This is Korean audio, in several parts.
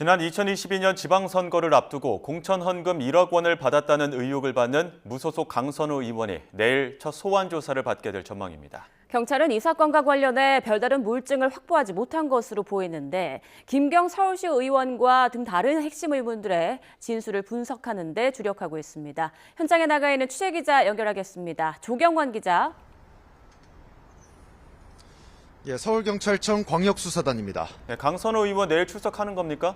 지난 2022년 지방선거를 앞두고 공천 헌금 1억 원을 받았다는 의혹을 받는 무소속 강선우 의원이 내일 첫 소환 조사를 받게 될 전망입니다. 경찰은 이 사건과 관련해 별다른 물증을 확보하지 못한 것으로 보이는데 김경 서울시 의원과 등 다른 핵심 의원들의 진술을 분석하는 데 주력하고 있습니다. 현장에 나가 있는 취재기자 연결하겠습니다. 조경환 기자. 서울경찰청 광역수사단입니다. 강선우 의원 내일 출석하는 겁니까?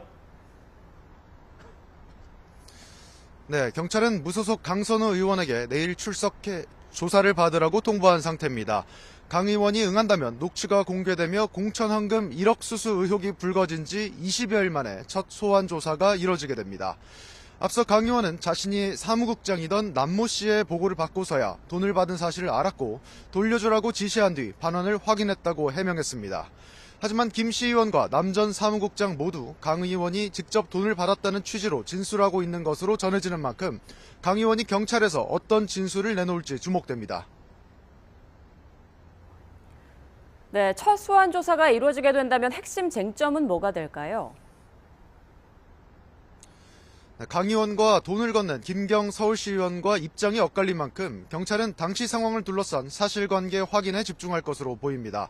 네, 경찰은 무소속 강선우 의원에게 내일 출석해 조사를 받으라고 통보한 상태입니다. 강 의원이 응한다면 녹취가 공개되며 공천 헌금 1억 수수 의혹이 불거진 지 20여일 만에 첫 소환 조사가 이뤄지게 됩니다. 앞서 강 의원은 자신이 사무국장이던 남모 씨의 보고를 받고서야 돈을 받은 사실을 알았고 돌려주라고 지시한 뒤 반환을 확인했다고 해명했습니다. 하지만 김 씨 의원과 남 전 사무국장 모두 강 의원이 직접 돈을 받았다는 취지로 진술하고 있는 것으로 전해지는 만큼 강 의원이 경찰에서 어떤 진술을 내놓을지 주목됩니다. 네, 첫 소환 조사가 이루어지게 된다면 핵심 쟁점은 뭐가 될까요? 강 의원과 돈을 건넨 김경 서울시 의원과 입장이 엇갈린 만큼 경찰은 당시 상황을 둘러싼 사실관계 확인에 집중할 것으로 보입니다.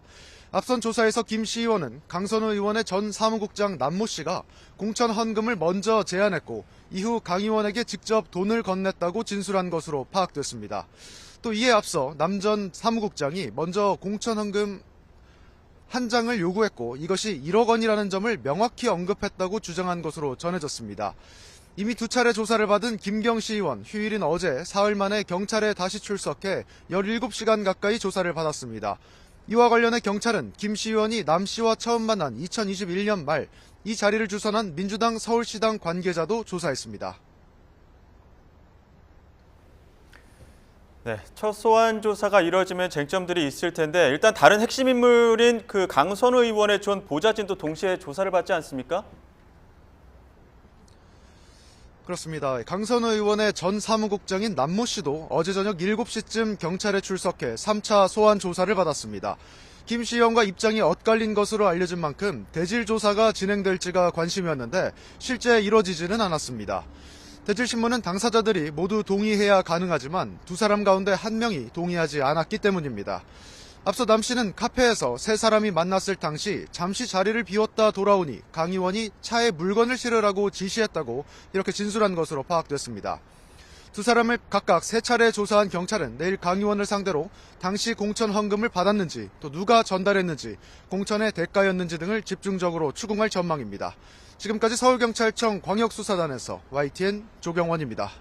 앞선 조사에서 김 씨 의원은 강선우 의원의 전 사무국장 남모 씨가 공천 헌금을 먼저 제안했고 이후 강 의원에게 직접 돈을 건넸다고 진술한 것으로 파악됐습니다. 또 이에 앞서 남 전 사무국장이 먼저 공천 헌금 한 장을 요구했고 이것이 1억 원이라는 점을 명확히 언급했다고 주장한 것으로 전해졌습니다. 이미 두 차례 조사를 받은 김경 씨 의원, 휴일인 어제 사흘 만에 경찰에 다시 출석해 17시간 가까이 조사를 받았습니다. 이와 관련해 경찰은 김 씨 의원이 남 씨와 처음 만난 2021년 말 이 자리를 주선한 민주당 서울시당 관계자도 조사했습니다. 네, 첫 소환 조사가 이뤄지면 쟁점들이 있을 텐데 일단 다른 핵심 인물인 그 강선우 의원의 전 보좌진도 동시에 조사를 받지 않습니까? 그렇습니다. 강선우 의원의 전 사무국장인 남모 씨도 어제 저녁 7시쯤 경찰에 출석해 3차 소환 조사를 받았습니다. 김 씨 의원과 입장이 엇갈린 것으로 알려진 만큼 대질 조사가 진행될지가 관심이었는데 실제 이뤄지지는 않았습니다. 대질신문은 당사자들이 모두 동의해야 가능하지만 두 사람 가운데 한 명이 동의하지 않았기 때문입니다. 앞서 남 씨는 카페에서 세 사람이 만났을 당시 잠시 자리를 비웠다 돌아오니 강 의원이 차에 물건을 실으라고 지시했다고 이렇게 진술한 것으로 파악됐습니다. 두 사람을 각각 세 차례 조사한 경찰은 내일 강 의원을 상대로 당시 공천 헌금을 받았는지 또 누가 전달했는지 공천의 대가였는지 등을 집중적으로 추궁할 전망입니다. 지금까지 서울경찰청 광역수사단에서 YTN 조경원입니다.